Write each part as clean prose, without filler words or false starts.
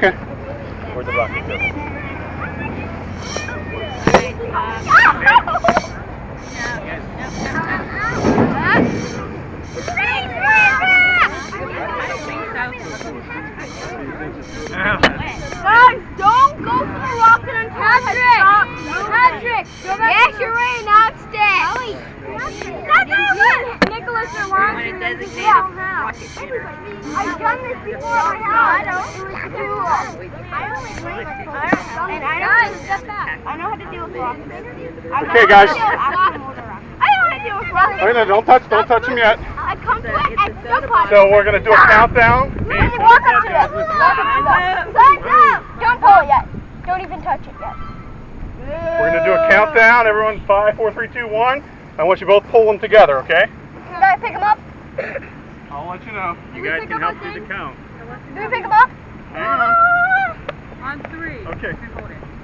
Okay. Where's the rocket go? Guys, don't go for the rocket until Patrick! Yes, you're right, now it's dead. Nicholas are watching this. I've done this before at my house. It was too long. I know how to deal with rockets. Okay, guys. I know how to deal with rockets. Okay, no, don't touch them yet. I come to it and jump on it. So we're gonna do a countdown. Walk up to it. Signs up. Don't pull it yet. Don't even touch it yet. We're gonna do a countdown. Everyone, 5, 4, 3, 2, 1. I want you both pull them together, okay? Should I pick them up? I'll let you know. You guys can help do the count. Do we pick them up? Hang on. On 3. Okay.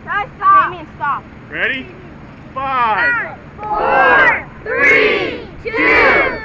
Guys, stop. Damien, stop. Ready? 5, 4, 3, 2,